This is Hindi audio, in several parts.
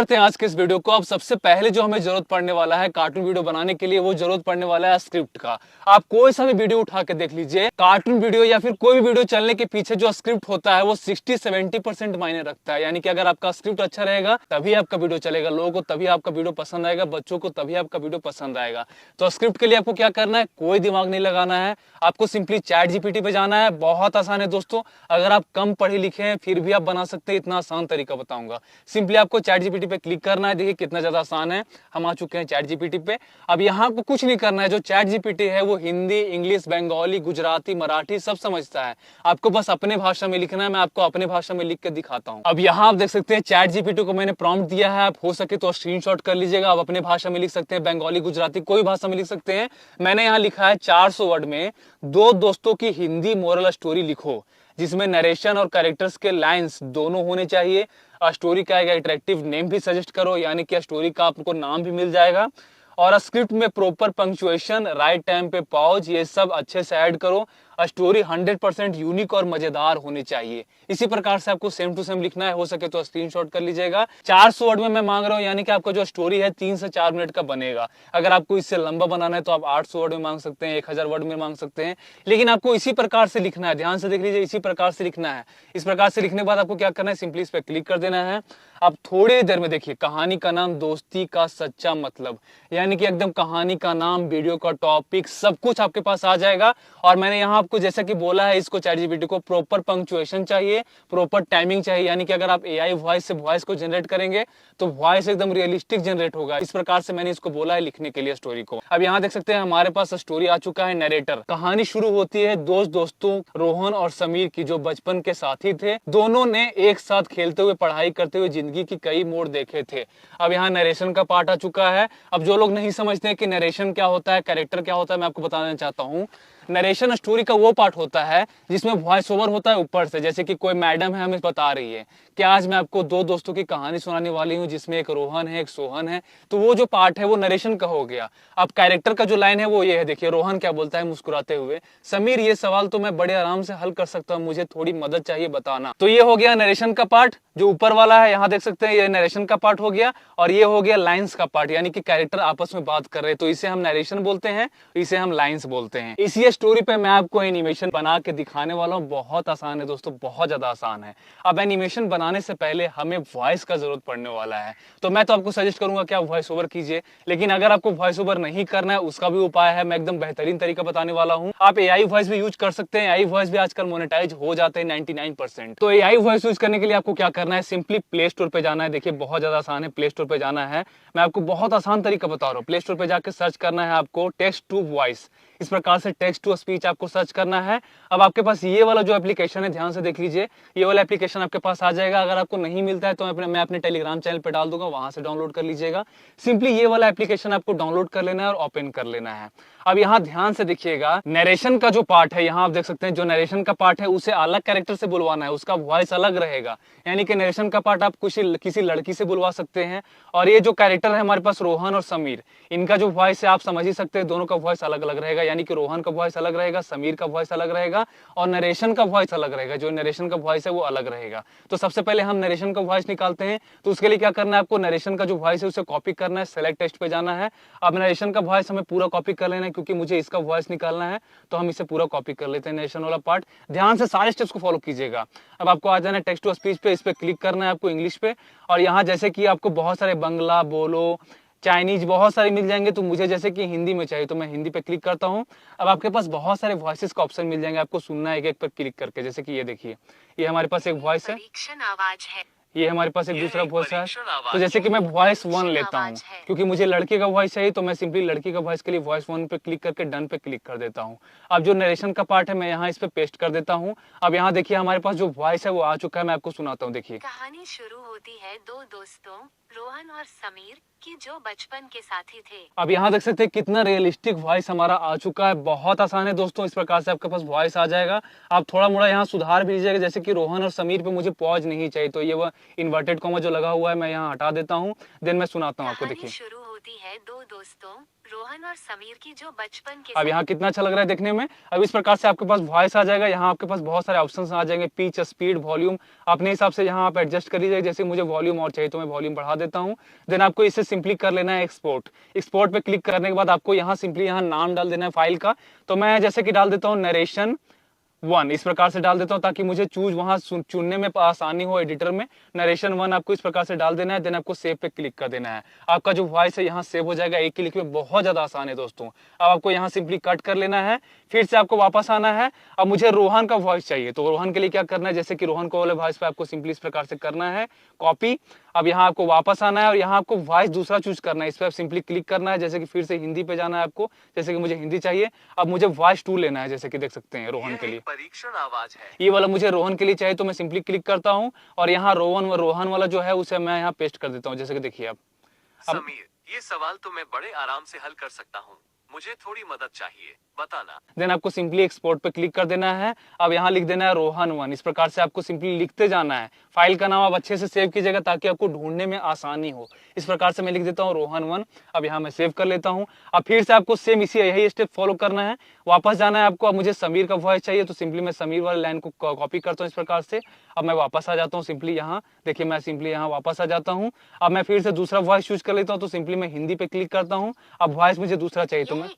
करते हैं आज के इस वीडियो को। अब सबसे पहले जो हमें जरूरत पड़ने वाला है कार्टून वीडियो बनाने के लिए, वो जरूरत पड़ने वाला है स्क्रिप्ट का। आप कोई सा भी वीडियो उठा के देख लीजिए, कार्टून वीडियो या फिर कोई भी वीडियो चलने के पीछे जो स्क्रिप्ट होता है वो 60-70% मायने रखता है। यानी कि अगर आपका स्क्रिप्ट अच्छा रहेगा तभी आपका वीडियो चलेगा, लोगों को तभी आपका वीडियो पसंद आएगा, बच्चों को तभी आपका वीडियो पसंद आएगा। तो स्क्रिप्ट के लिए आपको क्या करना है, कोई दिमाग नहीं लगाना है, आपको सिंपली चैट जीपीटी पे जाना है। बहुत आसान है दोस्तों, अगर आप कम पढ़े लिखे हैं फिर भी आप बना सकते हैं, इतना आसान तरीका बताऊंगा। सिंपली आपको चैट जीपीटी पे क्लिक करना है। देखिए कितना ज्यादा आसान है, हम आ चुके हैं चैट जीपीटी पे। अब यहाँ आपको कुछ नहीं करना है, जो चैट जीपीटी है वो हिंदी, इंग्लिश, बंगाली, गुजराती, मराठी सब समझता है। आपको बस अपने भाषा में लिखना है। मैं आपको अपने भाषा में लिख के दिखाता हूँ। अब यहाँ आप देख सकते हैं चैट जीपीटी को मैंने प्रॉम्प्ट दिया है, आप हो सके तो स्क्रीनशॉट कर लीजिएगा। आप अपने भाषा में लिख सकते हैं, बंगाली, गुजराती कोई भाषा में लिख सकते हैं। मैंने यहाँ लिखा है 400 वर्ड में दो दोस्तों की हिंदी मोरल स्टोरी लिखो, जिसमें नरेशन और कैरेक्टर्स के लाइंस दोनों होने चाहिए। स्टोरी का एक अट्रैक्टिव नेम भी सजेस्ट करो, यानी कि स्टोरी का आपको नाम भी मिल जाएगा। और स्क्रिप्ट में प्रॉपर पंक्चुएशन, राइट टाइम पे पॉज, ये सब अच्छे से ऐड करो। स्टोरी 100% यूनिक और मजेदार होनी चाहिए। इसी प्रकार से आपको सेम टू सेम लिखना है, हो सके तो स्क्रीनशॉट कर लीजिएगा। 400 वर्ड में मैं मांग रहा हूं, यानी कि आपका जो स्टोरी है 3 से 4 मिनट का बनेगा। अगर आपको इससे लंबा बनाना है तो आप 800 वर्ड में मांग सकते हैं, 1000 वर्ड में मांग सकते हैं, लेकिन आपको इसी प्रकार से लिखना है। ध्यान से देख लीजिए, इसी प्रकार से लिखना है। इस प्रकार से लिखने के बाद आपको क्या करना है, सिंपली इस पर क्लिक कर देना है। अब थोड़ी देर में देखिए, कहानी का नाम दोस्ती का सच्चा मतलब, यानी कि एकदम कहानी का नाम, वीडियो का टॉपिक, सब कुछ आपके पास आ जाएगा। और मैंने यहाँ आपको जैसा कि बोला है, इसको चैट जीपीटी को प्रॉपर पंक्चुएशन चाहिए, प्रॉपर टाइमिंग चाहिए। यानी कि अगर आप एआई वॉइस से वॉइस को जनरेट करेंगे तो वॉइस एकदम रियलिस्टिक जनरेट होगा। इस प्रकार से मैंने इसको बोला है लिखने के लिए स्टोरी को। अब यहाँ देख सकते हैं हमारे पास स्टोरी आ चुका है। नरेटर, कहानी शुरू होती है दोस्तों रोहन और समीर की, जो बचपन के साथी थे। दोनों ने एक साथ खेलते हुए, पढ़ाई करते हुए जिंदगी की कई मोड़ देखे थे। अब यहाँ नरेशन का पार्ट आ चुका है। अब जो लोग नहीं समझते हैं कि नरेशन क्या होता है, कैरेक्टर क्या होता है, मैं आपको बताना चाहता हूँ। नरेशन स्टोरी का वो पार्ट होता है जिसमें वॉइस ओवर होता है ऊपर से। जैसे कि कोई मैडम है, हमें बता रही है कि आज मैं आपको दो दोस्तों की कहानी सुनाने वाली हूँ, जिसमें एक रोहन है, एक सोहन है। तो वो जो पार्ट है वो नरेशन का हो गया। अब कैरेक्टर का जो लाइन है वो ये है, देखिए रोहन क्या बोलता है मुस्कुराते हुए, समीर ये सवाल तो मैं बड़े आराम से हल कर सकता हूँ, मुझे थोड़ी मदद चाहिए, बताना। तो ये हो गया नरेशन का पार्ट। जो ऊपर वाला है यहाँ देख सकते हैं, ये नरेशन का पार्ट हो गया। और ये हो गया लाइंस का पार्ट, यानी कि कैरेक्टर आपस में बात कर रहे हैं, तो इसे हम नरेशन बोलते हैं, इसे हम लाइंस बोलते हैं। इसी स्टोरी पे मैं आपको एनिमेशन बना के दिखाने वाला हूँ। बहुत आसान है दोस्तों, बहुत ज्यादा आसान है। अब एनिमेशन बनाने से पहले हमें वॉइस का जरूरत पड़ने वाला है, तो मैं तो आपको सजेस्ट करूंगा कि आप वॉइस ओवर कीजिए। लेकिन अगर आपको वॉइस ओवर नहीं करना है, उसका भी उपाय है, मैं एकदम बेहतरीन तरीका बताने वाला हूँ। आप एआई वॉइस भी यूज कर सकते हैं। एआई वॉइस भी आजकल मोनेटाइज हो जाते हैं 99%। तो एआई वॉइस यूज करने के लिए आपको क्या करना है, सिंपली प्ले स्टोर पे जाना है। देखिए बहुत ज्यादा आसान है, प्ले स्टोर पे जाना है। मैं आपको बहुत आसान तरीका बता रहा हूँ। प्ले स्टोर पे जाकर सर्च करना है आपको टेक्स्ट टू वॉइस। इस प्रकार से टेक्स्ट टू स्पीच आपको सर्च करना है। अब आपके पास ये वाला जो एप्लीकेशन है, ध्यान से देख लीजिए, ये वाला एप्लीकेशन आपके पास आ जाएगा। अगर आपको नहीं मिलता है तो मैं अपने टेलीग्राम चैनल पे डाल दूंगा, वहां से डाउनलोड कर लीजिएगा। सिंपली ये वाला एप्लीकेशन आपको डाउनलोड कर लेना है और ओपन कर लेना है। अब यहाँ ध्यान से देखिएगा, नरेशन का जो पार्ट है, यहाँ आप देख सकते हैं, जो नरेशन का पार्ट है उसे अलग कैरेक्टर से बुलवाना है, उसका वॉइस अलग रहेगा। यानी कि नरेशन का पार्ट आप किसी लड़की से बुलवा सकते हैं। और ये जो कैरेक्टर है हमारे पास रोहन और समीर, इनका जो वॉइस है आप समझ ही सकते हैं, दोनों का वॉइस अलग अलग रहेगा। यानी कि रोहन का वॉइस अलग रहेगा, समीर का वॉइस अलग रहेगा, और नरेशन का वॉइस अलग रहेगा। जो नरेशन का वॉइस है वो अलग रहेगा। तो सबसे पहले हम नरेशन का वॉइस निकालते हैं। तो उसके लिए क्या करना है, आपको नरेशन का जो वॉइस है उसे कॉपी करना है, सेलेक्ट टेक्स्ट पे जाना है। अब नरेशन का वॉइस हमें पूरा कॉपी कर लेना है, क्योंकि मुझे इसका वॉइस निकालना है, तो हम इसे पूरा कॉपी कर लेते हैं, नरेशन वाला पार्ट। ध्यान से सारे स्टेप्स को फॉलो कीजिएगा। अब आपको आ जाना है टेक्स्ट टू स्पीच पे, इस पे क्लिक करना है आपको इंग्लिश पे। और यहाँ जैसे कि आपको बहुत सारे बंगला, बोलो, चाइनीज बहुत सारे मिल जाएंगे, तो मुझे जैसे कि हिंदी में चाहिए तो मैं हिंदी पे क्लिक करता हूँ। अब आपके पास बहुत सारे वॉइसेस का ऑप्शन मिल जाएंगे, आपको सुनना है एक एक पर क्लिक करके। जैसे कि ये देखिए, ये हमारे पास एक वॉइस है, आवाज है, ये हमारे पास एक दूसरा वॉइस है। तो जैसे कि मैं वॉइस 1 लेता हूँ, क्योंकि मुझे लड़के का वॉइस चाहिए, तो मैं सिंपली लड़की का वॉइस के लिए वॉइस 1 पे क्लिक करके डन पे क्लिक कर देता हूँ। अब जो नरेशन का पार्ट है मैं यहाँ इस पे पेस्ट कर देता हूँ। अब यहाँ देखिए हमारे पास जो वॉइस है वो आ चुका है, मैं आपको सुनाता हूँ। देखिए, कहानी शुरू होती है दो दोस्तों रोहन और समीर की, जो बचपन के साथी थे। अब यहाँ देख सकते हैं कितना रियलिस्टिक वॉइस हमारा आ चुका है। बहुत आसान है दोस्तों, इस प्रकार से आपके पास वॉइस आ जाएगा। आप थोड़ा मोड़ा यहाँ सुधार भी लीजिएगा, जैसे कि रोहन और समीर पे मुझे पॉज नहीं चाहिए, तो ये वो इन्वर्टेड कॉमा जो लगा हुआ है मैं यहाँ हटा देता हूँ। देन मैं सुनाता हूँ आपको। देखिए, शुरू होती है दो दोस्तों रोहन और समीर की जो बचपन के अब यहाँ कितना अच्छा लग रहा है देखने में। अब इस प्रकार से आपके पास वॉइस आ जाएगा, यहाँ आपके पास बहुत सारे ऑप्शंस आ जाएंगे, पिच, स्पीड, वॉल्यूम, अपने हिसाब से यहाँ आप एडजस्ट कर लीजिए। जैसे मुझे वॉल्यूम और चाहिए तो मैं वॉल्यूम बढ़ा देता हूँ। देन आपको इसे सिंपली कर लेना है एक्सपोर्ट। एक्सपोर्ट पे क्लिक करने के बाद आपको यहाँ सिंपली यहाँ नाम डाल देना है फाइल का। तो मैं जैसे कि डाल देता हूँ नरेशन 1, इस प्रकार से डाल देता हूं ताकि मुझे चूज वहां चुनने में आसानी हो एडिटर में। नरेशन 1 आपको इस प्रकार से डाल देना है। देन आपको सेव पे क्लिक कर देना है। आपका जो वॉइस है यहाँ सेव हो जाएगा, एक क्लिक में, बहुत ज्यादा आसान है दोस्तों। अब आपको यहाँ सिंपली कट कर लेना है, फिर से आपको वापस आना है। अब मुझे रोहन का वॉइस चाहिए, तो रोहन के लिए क्या करना है, जैसे कि रोहन को वाले वॉइस पे आपको सिंपली इस प्रकार से करना है कॉपी। अब यहाँ आपको वापस आना है और यहाँ आपको वॉइस दूसरा चूज करना है, इस पर आप सिंपली क्लिक करना है। जैसे कि फिर से हिंदी पे जाना है आपको, जैसे कि मुझे हिंदी चाहिए। अब मुझे वॉइस 2 लेना है, जैसे कि देख सकते हैं रोहन के लिए परीक्षण आवाज है। ये वाला मुझे रोहन के लिए चाहिए, तो मैं सिंपली क्लिक करता हूँ और यहाँ रोहन वाला जो है उसे मैं यहाँ पेस्ट कर देता हूँ, जैसे कि देखिए अब समीर, ये सवाल तो मैं बड़े आराम से हल कर सकता हूँ, मुझे थोड़ी मदद चाहिए, बताना। देन आपको सिंपली एक्सपोर्ट पे क्लिक कर देना है। अब यहाँ लिख देना है रोहन 1, इस प्रकार से आपको सिंपली लिखते जाना है। फाइल का नाम आप अच्छे से सेव कीजिएगा ताकि आपको ढूंढने में आसानी हो। इस प्रकार से मैं लिख देता हूँ रोहन 1। अब यहाँ मैं सेव कर लेता हूँ। अब फिर से आपको सेम यही स्टेप फॉलो करना है, वापस जाना है आपको। अब मुझे समीर का वॉइस चाहिए, तो सिंपली मैं समीर वाले लाइन को कॉपी करता हूँ इस प्रकार से। अब मैं वापस आ जाता हूँ सिंपली यहाँ, देखिए मैं सिंपली यहाँ वापस आ जाता हूँ। अब मैं फिर से दूसरा वॉइस चूज कर लेता हूँ, तो सिंपली मैं हिंदी पे क्लिक करता हूँ। अब वॉइस मुझे दूसरा चाहिए तो मैं यह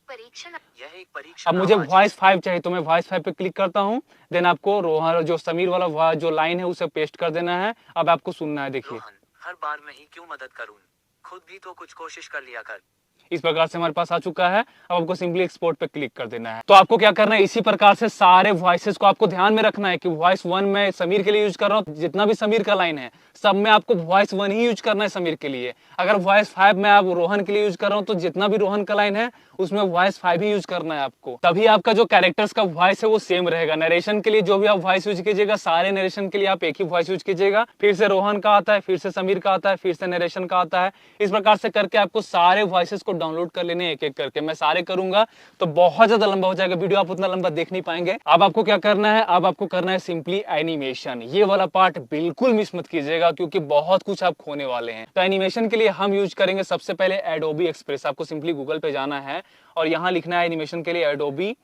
एक परीक्षण अब मुझे आवाज वॉइस 5 चाहिए, तो मैं वॉइस 5 पे क्लिक करता हूँ। देन आपको रोहन जो समीर वाला जो लाइन है उसे पेस्ट कर देना है। अब आपको सुनना है, देखिए रोहन, हर बार मैं ही क्यों मदद करूं, खुद भी तो कुछ कोशिश कर लिया कर। इस प्रकार से हमारे पास आ चुका है। अब आपको सिंपली एक्सपोर्ट पे क्लिक कर देना है। तो आपको क्या करना है, इसी प्रकार से सारे वॉइसेस को आपको ध्यान में रखना है कि वॉइस 1 में समीर के लिए यूज कर रहा हूँ, जितना भी समीर का लाइन है सब में आपको वॉइस 1 ही यूज करना है समीर के लिए। अगर वॉइस 5 में आप रोहन के लिए यूज कर रहा हूँ, तो जितना भी रोहन का लाइन है उसमें वॉइस 5 ही यूज करना है आपको, तभी आपका जो कैरेक्टर्स का वॉइस है वो सेम रहेगा। नरेशन के लिए जो भी आप वॉइस यूज कीजिएगा, सारे नरेशन के लिए आप एक ही वॉइस यूज कीजिएगा। फिर से रोहन का आता है, फिर से समीर का आता है, फिर से नरेशन का आता है। इस प्रकार से करके आपको सारे वॉइसेस को डाउनलोड कर लेने एक एक करके। मैं सारे करूंगा तो बहुत ज्यादा लंबा हो जाएगा वीडियो, आप उतना लंबा देख नहीं पाएंगे। अब आपको क्या करना है, अब आपको करना है सिंपली एनिमेशन। ये वाला पार्ट बिल्कुल मिस मत कीजिएगा क्योंकि बहुत कुछ आप खोने वाले हैं। तो एनिमेशन के लिए हम यूज करेंगे सबसे पहले एडोबी एक्सप्रेस। आपको सिंपली गूगल पे जाना है और यहां लिखना है एनिमेशन के लिए एडोबी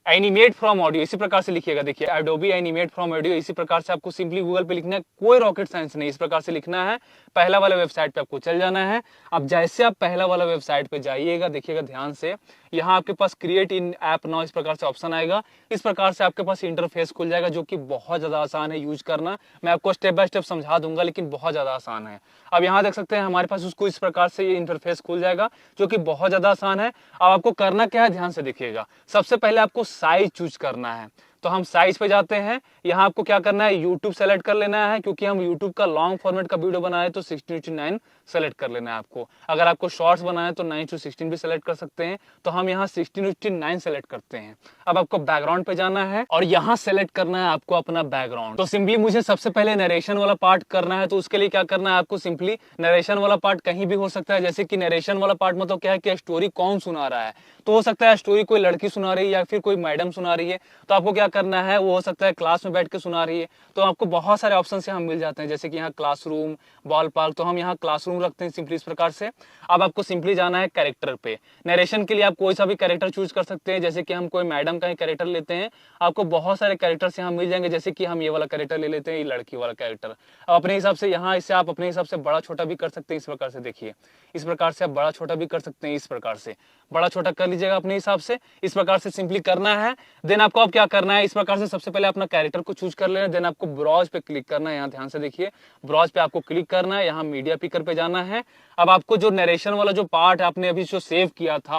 एनिमेट फ्रॉम ऑडियो, इसी प्रकार से लिखिएगा। देखिए एडोबी एनिमेट फ्रॉम ऑडियो, इसी प्रकार से आपको सिंपली गूगल पे लिखना है, कोई रॉकेट साइंस नहीं, इस प्रकार से लिखना है। पहला वाला वेबसाइट पे आपको चल जाना है। अब जैसे आप पहला वाला वेबसाइट पे जाइएगा, देखिएगा ध्यान से, यहाँ आपके पास क्रिएट इन ऐप नाउ इस प्रकार से ऑप्शन आएगा। इस प्रकार से आपके पास इंटरफेस खुल जाएगा जो कि बहुत ज्यादा आसान है यूज करना। मैं आपको स्टेप बाय स्टेप समझा दूंगा, लेकिन बहुत ज्यादा आसान है। अब यहाँ देख सकते हैं हमारे पास उसको इस प्रकार से ये इंटरफेस खुल जाएगा जो कि बहुत ज्यादा आसान है। अब आपको करना क्या है, ध्यान से देखिएगा। सबसे पहले आपको साइज चूज करना है, तो हम साइज पे जाते हैं। यहाँ आपको क्या करना है, YouTube सेलेक्ट कर लेना है, क्योंकि हम YouTube का लॉन्ग फॉर्मेट का वीडियो बनाए तो 16:9 सेलेक्ट कर लेना है आपको। अगर आपको शॉर्ट्स बनाए तो 9:16 भी सेलेक्ट कर सकते हैं, तो हम यहाँ 16:9 सेलेक्ट करते हैं। अब आपको बैकग्राउंड पे जाना है और यहाँ सेलेक्ट करना है आपको अपना बैकग्राउंड। तो सिंपली मुझे सबसे पहले नरेशन वाला पार्ट करना है, तो उसके लिए क्या करना है आपको, सिंपली नरेशन वाला पार्ट कहीं भी हो सकता है। जैसे कि नरेशन वाला पार्ट में तो क्या है कि स्टोरी कौन सुना रहा है, तो हो सकता है स्टोरी कोई लड़की सुना रही है या फिर कोई मैडम सुना रही है। तो आपको क्या करना है, वो हो सकता है क्लास में बैठ के सुना रही है, तो आपको बहुत सारे ऑप्शन यहाँ मिल जाते हैं। जैसे कि यहाँ क्लासरूम, बॉल पार्क, तो हम यहाँ क्लासरूम रखते हैं सिंपली इस प्रकार से। अब आपको सिंपली जाना है कैरेक्टर पे। नरेशन के लिए आप कोई सा भी कैरेक्टर चूज कर सकते हैं, जैसे कि हम कोई मैडम का ही कैरेक्टर लेते हैं, आपको बहुत सारे कैरेक्टर्स यहाँ मिल जाएंगे। जैसे कि हम ये वाला कैरेक्टर ले लेते हैं, ये लड़की वाला कैरेक्टर। अब अपने हिसाब से यहाँ इसे आप अपने हिसाब से बड़ा छोटा भी कर सकते हैं। इस प्रकार से देखिए, इस प्रकार से आप बड़ा छोटा भी कर सकते हैं, इस प्रकार से बड़ा छोटा कर लीजिएगा अपने हिसाब से। इस प्रकार से सिंपली करना है। देन आपको अब क्या करना है, इस प्रकार से सबसे पहले अपना कैरेक्टर को चूज कर लेना है। देन आपको ब्राउज पे क्लिक करना है, यहाँ ध्यान से देखिए, ब्राउज पे आपको क्लिक करना है, यहाँ मीडिया पिकर पे जाना है। अब आपको जो नरेशन वाला जो पार्ट आपने अभी जो सेव किया था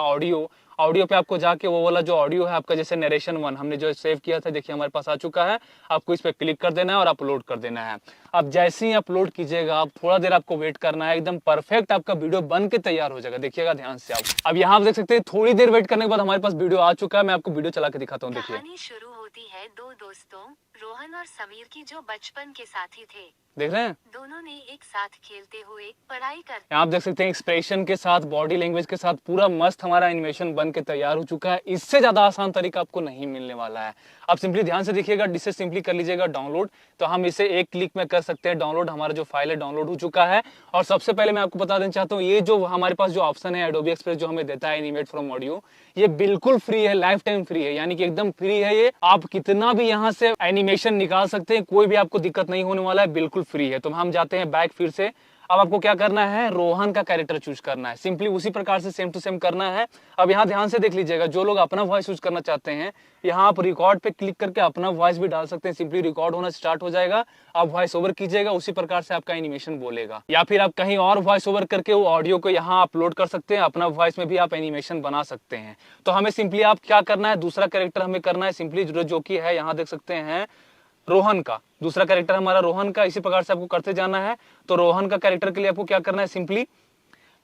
ऑडियो पे आपको जाके वो वाला जो ऑडियो है आपका, जैसे नरेशन 1 हमने जो सेव किया था, देखिए हमारे पास आ चुका है। आपको इस पे क्लिक कर देना है और अपलोड कर देना है। अब जैसे ही अपलोड कीजिएगा, आप थोड़ा देर आपको वेट करना है, एकदम परफेक्ट आपका वीडियो बन के तैयार हो जाएगा। देखिएगा ध्यान से आप। अब यहाँ आप देख सकते हैं थोड़ी देर वेट करने के बाद हमारे पास वीडियो आ चुका है। मैं आपको वीडियो चला के दिखाता हूँ, देखिए। कहानी शुरू होती है दो दोस्तों रोहन और समीर की जो बचपन के साथी थे। देख रहे हैं, दोनों ने एक साथ खेलते हुए पढ़ाई कर। यहाँ आप देख सकते हैं एक्सप्रेशन के साथ, बॉडी लैंग्वेज के साथ पूरा मस्त हमारा एनिमेशन बन के तैयार हो चुका है। इससे ज्यादा आसान तरीका आपको नहीं मिलने वाला है। आप सिंपली ध्यान से देखिएगा, इसे सिंपली कर लीजिएगा डाउनलोड। तो हम इसे एक क्लिक में कर सकते हैं डाउनलोड। हमारा जो फाइल है डाउनलोड हो चुका है। और सबसे पहले मैं आपको बता देना चाहता हूँ, ये जो हमारे पास जो ऑप्शन है एडोबी एक्सप्रेस जो हमें देता है एनिमेट फ्रॉम ऑडियो, ये बिल्कुल फ्री है, लाइफ टाइम फ्री है, यानी कि एकदम फ्री है। ये आप कितना भी यहाँ से एनिमेशन निकाल सकते हैं, कोई भी आपको दिक्कत नहीं होने वाला है, बिल्कुल फ्री है। तो हम जाते हैं बैक फिर से। अब आपको क्या करना है, रोहन का कैरेक्टर चूज करना है। सिंपली उसी प्रकार से सेम टू सेम करना है। अब यहाँ ध्यान से देख लीजिएगा, जो लोग अपना वॉइस यूज करना चाहते हैं, यहाँ आप रिकॉर्ड पे क्लिक करके अपना वॉइस भी डाल सकते हैं। सिंपली रिकॉर्ड होना स्टार्ट हो जाएगा, आप वॉइस ओवर कीजिएगा, उसी प्रकार से आपका एनिमेशन बोलेगा। या फिर आप कहीं और वॉइस ओवर करके वो ऑडियो को यहाँ अपलोड कर सकते हैं, अपना वॉइस में भी आप एनिमेशन बना सकते हैं। तो हमें सिंपली आप क्या करना है, दूसरा कैरेक्टर हमें करना है सिंपली जो कि है, यहाँ देख सकते हैं रोहन का दूसरा कैरेक्टर हमारा रोहन का। इसी प्रकार से आपको करते जाना है। तो रोहन का कैरेक्टर के लिए आपको क्या करना है, सिंपली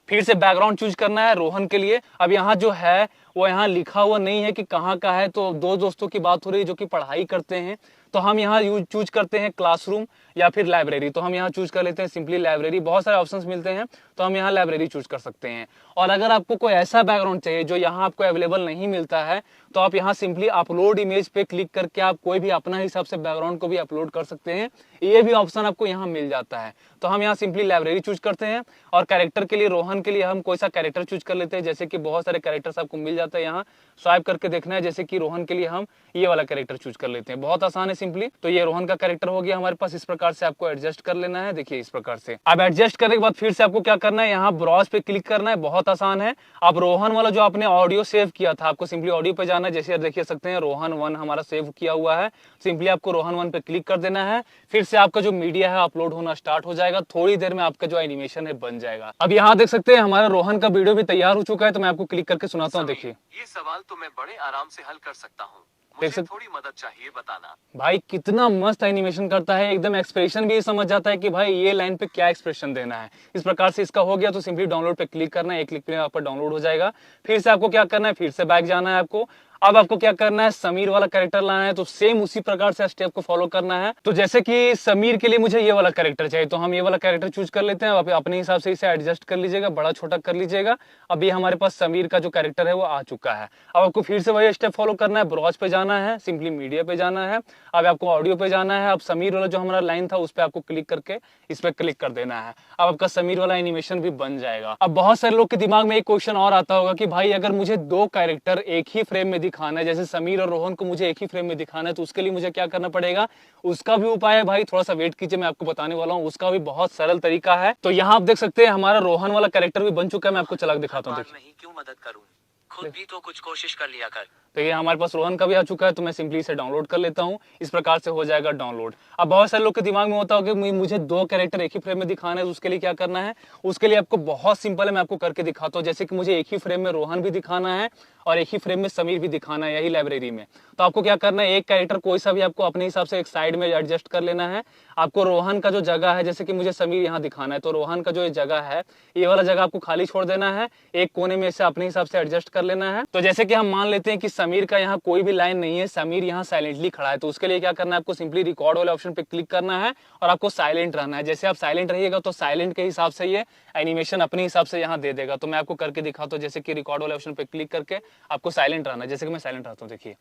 फिर से बैकग्राउंड चूज करना है रोहन के लिए। अब यहाँ जो है वो यहाँ लिखा हुआ नहीं है कि कहाँ का है। तो दो दोस्तों की बात हो रही है जो कि पढ़ाई करते हैं। तो हम यहाँ चूज करते हैं क्लासरूम या फिर लाइब्रेरी। तो हम यहाँ चूज कर लेते हैं सिंपली लाइब्रेरी। बहुत सारे ऑप्शंस मिलते हैं, तो हम यहाँ लाइब्रेरी चूज कर सकते हैं। और अगर आपको कोई ऐसा बैकग्राउंड चाहिए जो यहाँ आपको अवेलेबल नहीं मिलता है, तो आप यहाँ सिंपली अपलोड इमेज पे क्लिक करके आप कोई भी अपना हिसाब से बैकग्राउंड को भी अपलोड कर सकते हैं। ये भी ऑप्शन आपको यहाँ मिल जाता है। तो हम यहाँ सिंपली लाइब्रेरी चूज करते हैं। और कैरेक्टर के लिए, रोहन के लिए हम कोई सा कैरेक्टर चूज कर लेते हैं। जैसे कि बहुत सारे कैरेक्टर्स आपको मिल जाता है, यहाँ स्वाइप करके देखना है। जैसे कि रोहन के लिए हम ये वाला कैरेक्टर चूज कर लेते हैं, बहुत आसान है सिंपली। तो ये रोहन का कैरेक्टर हो गया हमारे पास। इस प्रकार से आपको एडजस्ट कर लेना है। देखिए इस प्रकार से अब एडजस्ट करने के बाद फिर से आपको क्या करना है, यहाँ ब्राउज पे क्लिक करना है, बहुत आसान है। अब रोहन वाला जो आपने ऑडियो सेव किया था, आपको सिंपली ऑडियो पे जाना है। जैसे देखिए सकते हैं रोहन 1 हमारा सेव किया हुआ है। सिंपली आपको रोहन 1 पे क्लिक कर देना है। फिर से आपका जो मीडिया है अपलोड होना स्टार्ट हो जाएगा। थोड़ी देर में आपका जो एनिमेशन है बन जाएगा। अब यहाँ देख सकते हैं हमारा रोहन का वीडियो भी तैयार हो चुका है। तो मैं आपको क्लिक करके सुनाता हूँ। देखिए ये सवाल तो मैं बड़े आराम से हल कर सकता हूँ, देख मुझे सकते थोड़ी मदद चाहिए, बताना। भाई कितना मस्त एनिमेशन करता है, एकदम एक्सप्रेशन भी समझ जाता है कि भाई ये लाइन पे क्या एक्सप्रेशन देना है। इस प्रकार से इसका हो गया। तो सिंपली डाउनलोड पे क्लिक करना है, एक क्लिक पे आपका डाउनलोड हो जाएगा। फिर से आपको क्या करना है, फिर से बैक जाना है आपको। अब आपको क्या करना है, समीर वाला कैरेक्टर लाना है। तो सेम उसी प्रकार से स्टेप को फॉलो करना है। तो जैसे कि समीर के लिए मुझे ये वाला कैरेक्टर चाहिए, तो हम ये वाला कैरेक्टर चूज कर लेते हैं। आप अपने हिसाब से इसे एडजस्ट कर लीजिएगा, बड़ा छोटा कर लीजिएगा। अभी हमारे पास समीर का जो कैरेक्टर है वो आ चुका है। अब आपको फिर से वही स्टेप फॉलो करना है, ब्राउज पे जाना है, सिंपली मीडिया पे जाना है। अब आपको ऑडियो पे जाना है। अब समीर वाला जो हमारा लाइन था उस पर आपको क्लिक करके इस पर क्लिक कर देना है। अब आपका समीर वाला एनिमेशन भी बन जाएगा। अब बहुत सारे लोग के दिमाग में एक क्वेश्चन और आता होगा कि भाई अगर मुझे दो कैरेक्टर एक ही फ्रेम में दिखाना है, जैसे समीर और रोहन को मुझे एक ही फ्रेम में दिखाना है, तो उसके लिए मुझे क्या करना पड़ेगा। उसका भी उपाय है भाई, थोड़ा सा वेट कीजिए, मैं आपको बताने वाला हूँ। उसका भी बहुत सरल तरीका है। तो यहाँ आप देख सकते हैं हमारा रोहन वाला कैरेक्टर भी बन चुका है। मैं आपको चला के दिखाता हूँ। देखिए नहीं, क्यों मदद करूं, खुद भी तो कुछ कोशिश कर लिया कर। तो ये हमारे पास रोहन का भी आ चुका है। तो मैं सिंपली इसे डाउनलोड कर लेता हूँ। इस प्रकार से हो जाएगा डाउनलोड। अब बहुत सारे लोग के दिमाग में होता होगा कि मुझे दो कैरेक्टर एक ही फ्रेम में दिखाना है, तो उसके लिए क्या करना है। उसके लिए आपको बहुत सिंपल है, मैं आपको करके दिखाता हूँ। जैसे कि मुझे एक ही फ्रेम में रोहन भी दिखाना है और एक ही फ्रेम में समीर भी दिखाना है, यही लाइब्रेरी में। तो आपको क्या करना है, एक कैरेक्टर कोई सा भी आपको अपने हिसाब से एक साइड में एडजस्ट कर लेना है। आपको रोहन का जो जगह है, जैसे कि मुझे समीर यहाँ दिखाना है, तो रोहन का जो ये जगह है, ये वाला जगह आपको खाली छोड़ देना है। एक कोने में इसे अपने हिसाब से एडजस्ट कर लेना है। तो जैसे कि हम मान लेते हैं कि समीर का यहाँ कोई भी लाइन नहीं है, समीर यहाँ साइलेंटली खड़ा है। तो उसके लिए क्या करना है, आपको सिंपली रिकॉर्ड वाले ऑप्शन पे क्लिक करना है और आपको साइलेंट रहना है। जैसे आप साइलेंट रहिएगा तो साइलेंट के हिसाब से ये एनिमेशन अपने हिसाब से यहाँ दे देगा। तो मैं आपको करके दिखाता हूँ। जैसे कि रिकॉर्ड वाले ऑप्शन पे क्लिक करके आपको साइलेंट रहना है। जैसे कि मैं साइलेंट रहता हूँ, देखिए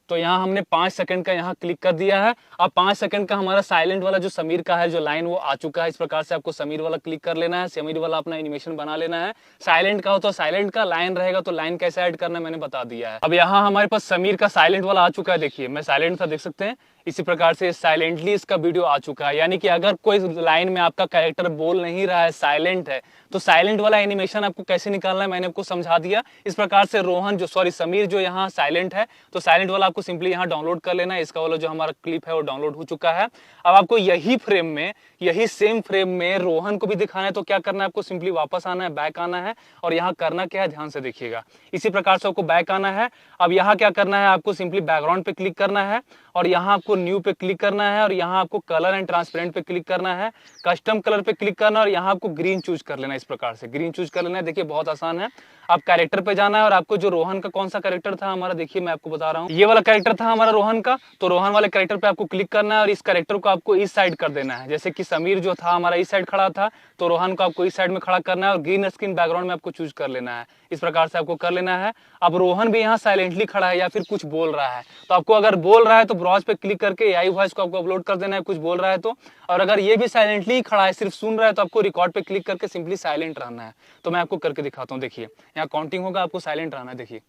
तो यहाँ हमने 5 सेकंड का यहाँ क्लिक कर दिया है। अब 5 सेकंड का हमारा साइलेंट वाला जो समीर का है जो लाइन वो आ चुका है। इस प्रकार से आपको समीर वाला क्लिक कर लेना है, समीर वाला अपना एनिमेशन बना लेना है। साइलेंट का हो तो साइलेंट का, लाइन रहेगा तो लाइन कैसे ऐड करना है मैंने बता दिया है। अब यहाँ हमारे पास समीर का साइलेंट वाला आ चुका है। देखिए मैं साइलेंट था, देख सकते हैं। इसी प्रकार से साइलेंटली इसका वीडियो आ चुका है। यानी कि अगर कोई लाइन में आपका कैरेक्टर बोल नहीं रहा है, साइलेंट है, तो साइलेंट वाला एनिमेशन आपको कैसे निकालना है मैंने आपको समझा दिया। इस प्रकार से समीर जो यहाँ साइलेंट है, तो साइलेंट वाला आपको सिंपली यहाँ डाउनलोड कर लेना है। इसका वाला जो हमारा क्लिप है वो डाउनलोड हो चुका है। अब आपको यही फ्रेम में, यही सेम फ्रेम में रोहन को भी दिखाना है। तो क्या करना है, आपको सिंपली वापस आना है, बैक आना है। और यहाँ करना क्या है, ध्यान से देखिएगा। इसी प्रकार से आपको बैक आना है। अब यहाँ क्या करना है, आपको सिंपली बैकग्राउंड पे क्लिक करना है और यहाँ आपको न्यू पे क्लिक करना है और यहाँ आपको कलर एंड ट्रांसपेरेंट पे क्लिक करना है, कस्टम कलर पे क्लिक करना है और यहाँ आपको ग्रीन चूज कर लेना है। इस प्रकार से ग्रीन चूज कर लेना है। देखिए बहुत आसान है। आप कैरेक्टर पे जाना है और आपको जो रोहन का कौन सा कैरेक्टर था हमारा, देखिए मैं आपको बता रहा हूँ, ये वाला कैरेक्टर था हमारा रोहन का, तो रोहन वाले कैरेक्टर पे आपको क्लिक करना है और इस कैरेक्टर को आपको इस साइड कर देना है। जैसे कि समीर जो था हमारा इस साइड खड़ा था, तो रोहन को आपको इस साइड में खड़ा करना है और ग्रीन स्क्रीन बैकग्राउंड में आपको चूज कर लेना है। इस प्रकार से आपको कर लेना है। अब रोहन भी यहाँ साइलेंटली खड़ा है या फिर कुछ बोल रहा है, तो आपको अगर बोल रहा है तो ब्राउज पे क्लिक करके एआई वॉइस को आपको अपलोड कर देना है, कुछ बोल रहा है तो। और अगर ये भी साइलेंटली खड़ा है, सिर्फ सुन रहा है, तो आपको रिकॉर्ड पे क्लिक करके सिंपली साइलेंट रहना है। तो मैं आपको करके दिखाता हूँ। देखिए यहाँ काउंटिंग होगा, आपको साइलेंट रहना है। देखिए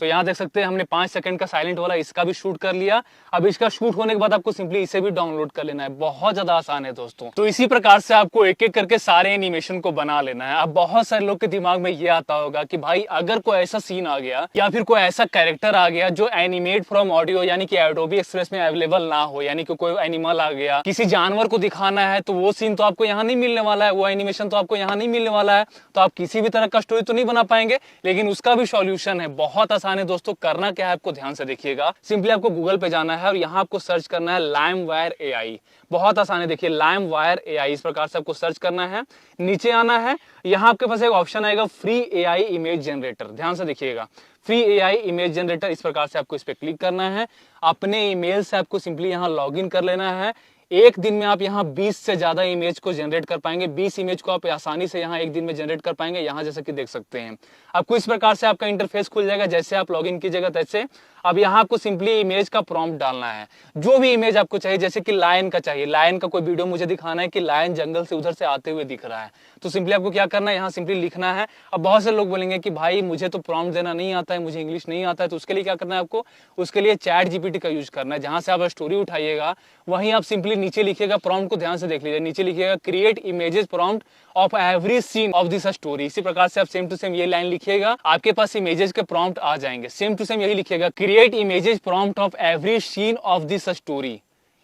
तो यहाँ देख सकते हैं हमने 5 सेकंड का साइलेंट वाला इसका भी शूट कर लिया। अब इसका शूट होने के बाद आपको सिंपली इसे भी डाउनलोड कर लेना है। बहुत ज्यादा आसान है दोस्तों। तो इसी प्रकार से आपको एक एक करके सारे एनिमेशन को बना लेना है। अब बहुत सारे लोग के दिमाग में ये आता होगा कि भाई अगर कोई ऐसा सीन आ गया या फिर कोई ऐसा कैरेक्टर आ गया जो एनिमेट फ्रॉम ऑडियो यानी कि एडोबी एक्सप्रेस में अवेलेबल ना हो, यानी कि कोई एनिमल आ गया, किसी जानवर को दिखाना है, तो वो सीन तो आपको यहाँ नहीं मिलने वाला है, वो एनिमेशन तो आपको यहाँ नहीं मिलने वाला है, तो आप किसी भी तरह का स्टोरी तो नहीं बना पाएंगे। लेकिन उसका भी सॉल्यूशन है, बहुत आसान है दोस्तों। करना क्या है आपको ध्यान से देखिएगा। सिंपली आपको गूगल पे जाना है और यहाँ आपको सर्च करना है लाइमवायर एआई। बहुत आसान है, देखिए लाइमवायर एआई, इस प्रकार से आपको सर्च करना है। नीचे आना है, यहाँ आपके पास एक ऑप्शन आएगा फ्री एआई इमेज जनरेटर। ध्यान से देखिएगा, फ्री एआई इमेज जनरेटर, इस प्रकार से आपको इस पे क्लिक करना है। अपने ईमेल से आपको सिंपली यहाँ लॉग इन कर लेना है। एक दिन में आप यहाँ 20 से ज्यादा इमेज को जनरेट कर पाएंगे। 20 इमेज को आप आसानी से यहाँ एक दिन में जनरेट कर पाएंगे। यहाँ जैसे कि देख सकते हैं आपको इस प्रकार से आपका इंटरफेस खुल जाएगा। जैसे आप लॉगिन कीजिएगा तैसे। अब यहाँ आपको सिंपली इमेज का प्रॉम्प्ट डालना है, जो भी इमेज आपको चाहिए। जैसे कि लायन का चाहिए, लायन का कोई वीडियो मुझे दिखाना है कि लायन जंगल से उधर से आते हुए दिख रहा है, तो सिंपली आपको क्या करना है, यहाँ सिंपली लिखना है। अब बहुत से लोग बोलेंगे कि भाई मुझे तो प्रॉम्प्ट देना नहीं आता है, मुझे इंग्लिश नहीं आता है, तो उसके लिए क्या करना है आपको, उसके लिए चैट जीपीटी का यूज करना है। जहां से आप स्टोरी उठाइएगा वहीं आप सिंपली नीचे लिखिएगा, प्रॉम्प्ट को ध्यान से देख लीजिए, नीचे लिखिएगा create images prompt of every scene of this story. इसी प्रकार से आप सेम टू सेम ये लाइन लिखिएगा, आपके पास इमेजेस के प्रॉम्प्ट आ जाएंगे। सेम टू सेम यही लिखिएगा, create images prompt of every scene of this story.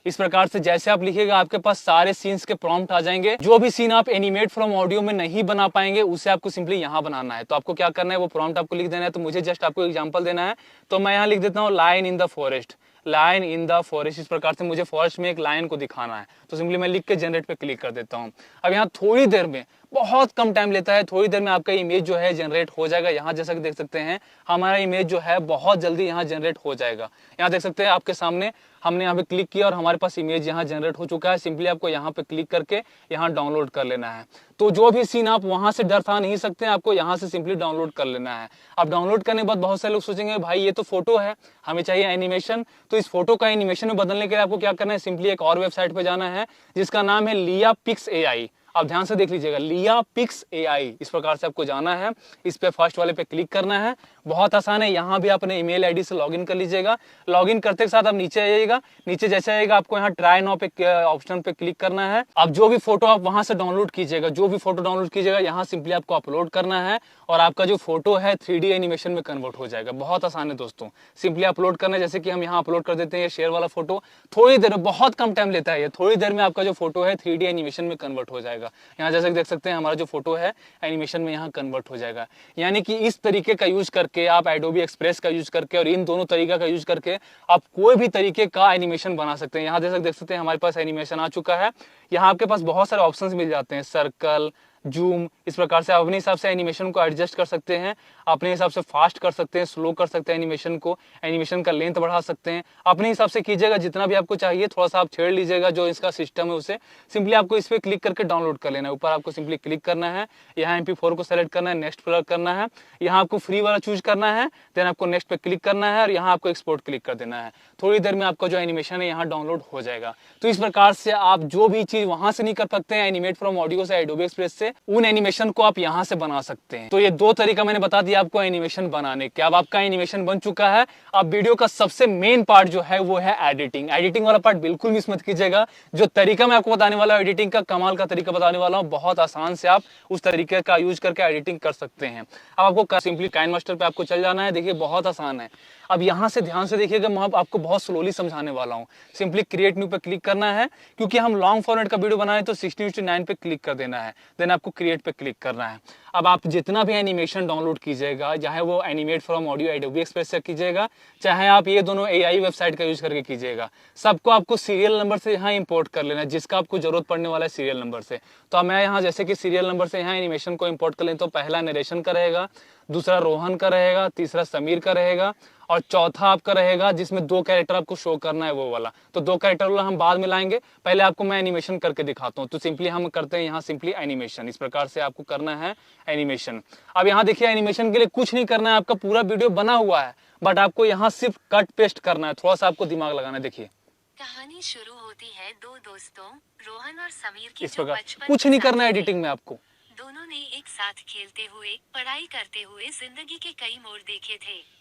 इस प्रकार से जैसे आप लिखिएगा आपके पास सारे सीन्स के प्रॉम्प्ट आ जाएंगे। जो भी सीन आप एनिमेट फ्रॉम ऑडियो में नहीं बना पाएंगे उसे आपको सिंपली यहाँ बनाना है। तो आपको क्या करना है, वो प्रॉम्प्ट आपको लिख देना है। तो मुझे जस्ट आपको एग्जांपल देना है, तो मैं यहाँ लिख देता हूँ lion in the forest, lion in the forest. इस प्रकार से मुझे फॉरेस्ट में एक लायन को दिखाना है, तो सिंपली मैं लिख के जनरेट पे क्लिक कर देता हूँ। अब यहाँ थोड़ी देर में, बहुत कम टाइम लेता है, थोड़ी देर में आपका इमेज जो है जनरेट हो जाएगा। यहाँ जैसा कि देख सकते हैं हमारा इमेज जो है बहुत जल्दी यहाँ जनरेट हो जाएगा। यहाँ देख सकते हैं आपके सामने हमने यहाँ पे क्लिक किया और हमारे पास इमेज यहाँ जनरेट हो चुका है। सिंपली आपको यहाँ पे क्लिक करके यहाँ डाउनलोड कर लेना है। तो जो भी सीन आप वहां से डरता नहीं सकते, आपको यहाँ से सिंपली डाउनलोड कर लेना है। अब डाउनलोड करने के बाद बहुत सारे लोग सोचेंगे भाई ये तो फोटो है, हमें चाहिए एनिमेशन। तो इस फोटो का एनिमेशन में बदलने के लिए आपको क्या करना है, सिंपली एक और वेबसाइट पे जाना है जिसका नाम है लिया पिक्स एआई। आप ध्यान से देख लीजिएगा, लिया पिक्स एआई। इस प्रकार से आपको जाना है, इस पे फर्स्ट वाले पे क्लिक करना है। बहुत आसान है, यहाँ भी अपने ईमेल आईडी से लॉगिन कर लीजिएगा। लॉगिन करते के साथ आप नीचे आइएगा, नीचे जैसे आएगा आपको यहाँ ट्राई नाउ पे ऑप्शन पे क्लिक करना है। अब जो भी फोटो आप वहां से डाउनलोड कीजिएगा, जो भी फोटो डाउनलोड कीजिएगा यहाँ सिंपली आपको अपलोड करना है और आपका जो फोटो है 3D एनिमेशन में कन्वर्ट हो जाएगा। बहुत आसान है दोस्तों, सिंपली अपलोड करना है। जैसे कि हम यहाँ अपलोड कर देते हैं ये शेयर वाला फोटो, थोड़ी देर में, बहुत कम टाइम लेता है ये, थोड़ी देर में आपका जो फोटो है 3D एनिमेशन में कन्वर्ट हो जाएगा। यहाँ जैसे देख सकते हैं हमारा जो फोटो है एनिमेशन में यहाँ कन्वर्ट हो जाएगा। यानी कि इस तरीके का यूज करके आप एडोबी एक्सप्रेस का यूज करके और इन दोनों तरीका का यूज करके आप कोई भी तरीके का एनिमेशन बना सकते हैं। यहाँ देख सकते हैं हमारे पास एनिमेशन आ चुका है। यहाँ आपके पास बहुत सारे ऑप्शंस मिल जाते हैं, सर्कल, जूम। इस प्रकार से आप अपने हिसाब से एनिमेशन को एडजस्ट कर सकते हैं, अपने हिसाब से फास्ट कर सकते हैं, स्लो कर सकते हैं एनिमेशन को, एनिमेशन का लेंथ बढ़ा सकते हैं, अपने हिसाब से कीजिएगा जितना भी आपको चाहिए। थोड़ा सा आप छेड़ लीजिएगा जो इसका सिस्टम है उसे। सिंपली आपको इस पर क्लिक करके डाउनलोड कर लेना है। ऊपर आपको सिंपली क्लिक करना है, यहाँ MP4 को सेलेक्ट करना है, नेक्स्ट पर करना है, यहाँ आपको फ्री वाला चूज करना है, देन आपको नेक्स्ट पे क्लिक करना है और यहाँ आपको एक्सपोर्ट क्लिक कर देना है। थोड़ी देर में आपका जो एनिमेशन है यहाँ डाउनलोड हो जाएगा। तो इस प्रकार से आप जो भी चीज वहां से नहीं कर सकते हैं एनिमेट फ्रॉम ऑडियो से, एडोबी एक्सप्रेस से, उन एनिमेशन को आप यहां से बना सकते हैं। तो ये दो तरीका मैंने बता दिया आपको एनिमेशन बनाने के। अब आपका एनिमेशन बन चुका है। अब वीडियो का सबसे मेन पार्ट जो है वो है एडिटिंग। एडिटिंग वाला पार्ट बिल्कुल मिस मत कीजिएगा। जो तरीका मैं आपको बताने वाला हूं एडिटिंग का, कमाल का तरीका बताने वाला हूं, बहुत आसान से आप उस तरीके का यूज करके एडिटिंग कर सकते हैं। अब आपको सिंपली काइनमास्टर पे आपको चल जाना है। देखिए बहुत आसान है। अब यहाँ से ध्यान से देखिएगा, मैं आपको बहुत स्लोली समझाने वाला हूँ। सिंपली क्रिएट न्यू पे क्लिक करना है, क्योंकि हम लॉन्ग फॉर्मेट का वीडियो बनाए तो 16:9 पे क्लिक कर देना है। देन आपको क्रिएट पे क्लिक करना है। अब आप जितना भी एनिमेशन डाउनलोड कीजिएगा, चाहे वो animate from audio Adobe express से कीजिएगा, चाहे आप ये दोनों एआई वेबसाइट का यूज करके कीजिएगा, सबको आपको सीरियल नंबर से यहाँ इंपोर्ट कर लेना है, जिसका आपको जरूरत पड़ने वाला है सीरियल नंबर से। तो अब मैं यहाँ जैसे कि सीरियल नंबर से यहाँ एनिमेशन को इंपोर्ट कर लें, तो पहला नरेशन का रहेगा, दूसरा रोहन का रहेगा, तीसरा समीर का रहेगा और चौथा आपका रहेगा जिसमें 2 कैरेक्टर आपको शो करना है वो वाला। तो 2 कैरेक्टर वाला हम बाद में लाएंगे, पहले आपको मैं एनिमेशन करके दिखाता हूँ। तो सिंपली हम करते हैं यहाँ सिंपली एनिमेशन, इस प्रकार से आपको करना है एनिमेशन। अब यहाँ देखिए एनिमेशन के लिए कुछ नहीं करना है, आपका पूरा वीडियो बना हुआ है, बट आपको यहाँ सिर्फ कट पेस्ट करना है, थोड़ा सा आपको दिमाग लगाना है। देखिए कहानी शुरू होती है दो दोस्तों रोहन और समीर की इस जो प्रकार बचपन कुछ के नहीं करना है साथी थे। एडिटिंग में आपको। दोनों ने एक साथ खेलते हुए पढ़ाई करते हुए जिंदगी के कई मोड़ देखे थे,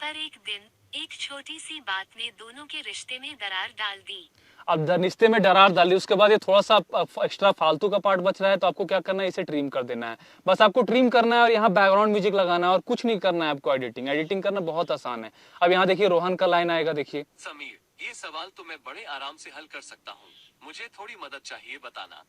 पर एक दिन एक छोटी सी बात ने दोनों के रिश्ते में दरार डाल दी। अब रिश्ते में दरार डाली, उसके बाद ये थोड़ा सा एक्स्ट्रा फालतू का पार्ट बच रहा है, तो आपको क्या करना है, इसे ट्रिम कर देना है। बस आपको ट्रिम करना है और यहाँ बैकग्राउंड म्यूजिक लगाना है और कुछ नहीं करना है आपको। एडिटिंग करना बहुत आसान है। अब यहाँ देखिए रोहन का लाइन आएगा, देखिए समीर, ये सवाल तो मैं बड़े आराम से हल कर सकता हूँ, मुझे थोड़ी मदद चाहिए, बताना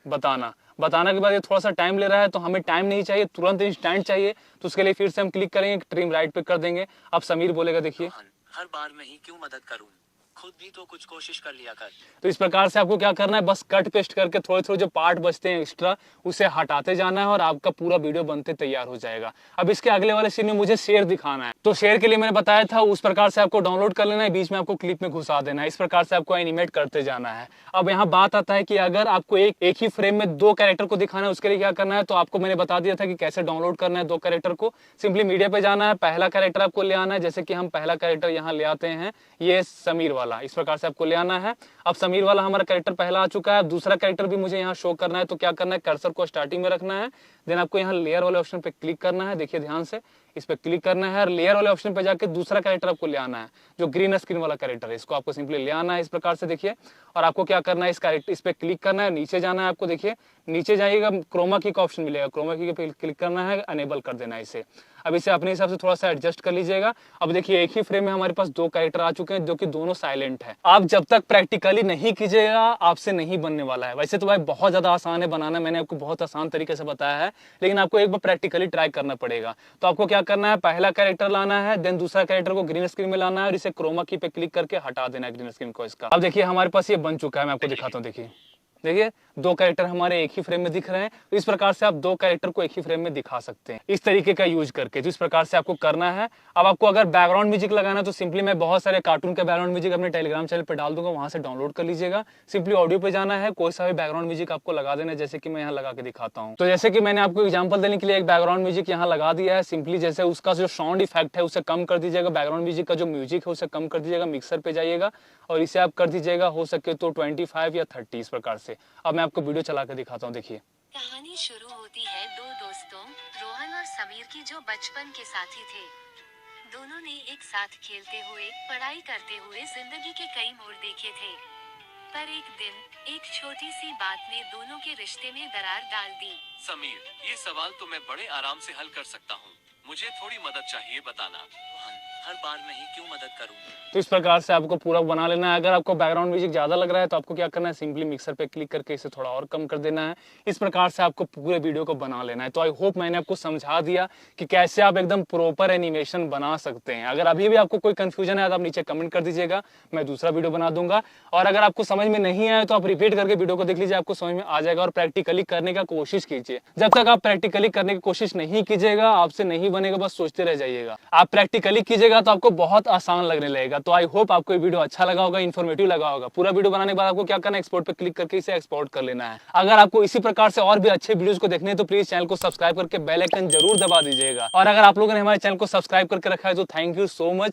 के बाद ये थोड़ा सा टाइम ले रहा है, तो हमें टाइम नहीं चाहिए, तुरंत इंस्टेंट चाहिए। तो उसके लिए फिर से हम क्लिक करेंगे, ट्रिम राइट पे कर देंगे। अब समीर बोलेगा, देखिए रोहन, हर बार मैं ही क्यों मदद करूं, खुद भी तो कुछ कोशिश कर लिया कर। तो इस प्रकार से आपको क्या करना है, बस कट पेस्ट करके थोड़े थोड़े जो पार्ट बचते हैं एक्स्ट्रा, उसे हटाते जाना है और आपका पूरा वीडियो बनते तैयार हो जाएगा। अब इसके अगले वाले सीन में मुझे शेर दिखाना है, तो शेर के लिए मैंने बताया था उस प्रकार से आपको डाउनलोड कर लेना है, बीच में आपको क्लिप में घुसा देना है, इस प्रकार से आपको एनिमेट करते जाना है। अब यहाँ बात आता है कि अगर आपको एक ही फ्रेम में 2 कैरेक्टर को दिखाना है, उसके लिए क्या करना है, तो आपको मैंने बता दिया था कि कैसे डाउनलोड करना है 2 कैरेक्टर को। सिंपली मीडिया पे जाना है, पहला कैरेक्टर आपको ले आना है, जैसे कि हम पहला कैरेक्टर यहाँ ले आते हैं, ये समीर वाला, इस प्रकार से आपको ले आना है। अब समीर वाला हमारा कैरेक्टर पहला आ चुका है, दूसरा कैरेक्टर भी मुझे यहाँ शो करना है, तो क्या करना है, कर्सर को स्टार्टिंग में रखना है, देन आपको यहाँ लेयर वाले ऑप्शन पे क्लिक करना है, देखिए ध्यान से इस पे क्लिक करना है और लेयर वाले ऑप्शन पे जाके दूसरा कैरेक्टर आपको ले आना है, जो ग्रीन स्क्रीन वाला कैरेक्टर है, इसको आपको सिंपली ले आना है इस प्रकार से, देखिए। और आपको क्या करना है, इस पे क्लिक करना है, नीचे जाना है आपको, देखिए नीचे जाइएगा, क्रोमा की का ऑप्शन मिलेगा, क्रोमा की पे क्लिक करना है, अनेबल कर देना है इसे। अब इसे अपने हिसाब से थोड़ा सा एडजस्ट कर लीजिएगा। अब देखिए एक ही फ्रेम में हमारे पास 2 कैरेक्टर आ चुके हैं, जो कि दोनों साइलेंट है। आप जब तक प्रैक्टिकली नहीं कीजिएगा, आपसे नहीं बनने वाला है। वैसे तो भाई बहुत ज्यादा आसान है बनाना, मैंने आपको बहुत आसान तरीके से बताया है, लेकिन आपको एक बार प्रैक्टिकली ट्राई करना पड़ेगा। तो आपको क्या करना है, पहला कैरेक्टर लाना है, देन दूसरा कैरेक्टर को ग्रीन स्क्रीन में लाना है और इसे क्रोमा की पे क्लिक करके हटा देना है ग्रीन स्क्रीन को इसका। अब देखिए हमारे पास ये बन चुका है, मैं आपको दिखाता हूँ, देखिए 2 कैरेक्टर हमारे एक ही फ्रेम में दिख रहे हैं। तो इस प्रकार से आप 2 कैरेक्टर को एक ही फ्रेम में दिखा सकते हैं, इस तरीके का यूज करके। तो इस प्रकार से आपको करना है। अब आपको अगर बैकग्राउंड म्यूजिक लगाना है, तो सिंपली मैं बहुत सारे कार्टून के बैकग्राउंड म्यूजिक अपने टेलीग्राम चैनल पर डाल दूंगा, वहां से डाउनलोड कर लीजिएगा। सिंपली ऑडियो पे जाना है, कोई सा भी बैकग्राउंड म्यूजिक आपको लगा देना है, जैसे कि मैं यहाँ लगा के दिखाता हूँ। तो जैसे कि मैंने आपको एग्जाम्पल देने के लिए एक बैकग्राउंड म्यूजिक यहाँ लगा दिया है, सिंपली जैसे उसका जो साउंड इफेक्ट है उसे कम कर दीजिएगा, बैकग्राउंड म्यूजिक का जो म्यूजिक है उसे कम कर दीजिएगा, मिक्सर पे जाइएगा और इसे आप कर दीजिएगा हो सके तो 25 या 30 इस प्रकार से। अब मैं आपको वीडियो चला के दिखाता हूँ, देखिए कहानी शुरू होती है दो दोस्तों रोहन और समीर की जो बचपन के साथी थे। दोनों ने एक साथ खेलते हुए पढ़ाई करते हुए जिंदगी के कई मोड़ देखे थे, पर एक दिन एक छोटी सी बात ने दोनों के रिश्ते में दरार डाल दी। समीर, ये सवाल तो मैं बड़े आराम से हल कर सकता हूँ, मुझे थोड़ी मदद चाहिए, बताना। रोहन, हर बार मैं ही क्यों मदद करूं। तो इस प्रकार से आपको पूरा बना लेना है। अगर आपको बैकग्राउंड म्यूजिक ज्यादा लग रहा है तो आपको क्या करना है, सिंपली मिक्सर पे क्लिक करके इसे थोड़ा और कम कर देना है। इस प्रकार से आपको पूरे वीडियो को बना लेना है। तो आई होप मैंने आपको समझा दिया कि कैसे आप एकदम प्रॉपर एनिमेशन बना सकते हैं। अगर अभी भी आपको कोई कंफ्यूजन है तो आप नीचे कमेंट कर दीजिएगा, मैं दूसरा वीडियो बना दूंगा। और अगर आपको समझ में नहीं आए तो आप रिपीट करके वीडियो को देख लीजिए, आपको समझ में आ जाएगा। और प्रैक्टिकली करने का कोशिश कीजिए। जब तक आप प्रैक्टिकली करने की कोशिश नहीं कीजिएगा, आपसे नहीं बनेगा, बस सोचते रह जाइएगा। आप प्रैक्टिकली कीजिएगा तो आपको बहुत आसान लगने लगेगा। तो आई होप आपको ये वीडियो अच्छा लगा होगा, इन्फॉर्मेटिव लगा होगा। पूरा वीडियो बनाने के बाद आपको क्या करना है, एक्सपोर्ट पे क्लिक करके इसे एक्सपोर्ट कर लेना है। अगर आपको इसी प्रकार से और भी अच्छे वीडियोस को देखने हैं तो प्लीज चैनल को सब्सक्राइब करके बेल आइकन जरूर दबा दीजिएगा। और अगर आप लोगों ने हमारे चैनल को सब्सक्राइब करके रखा है तो थैंक यू सो मच।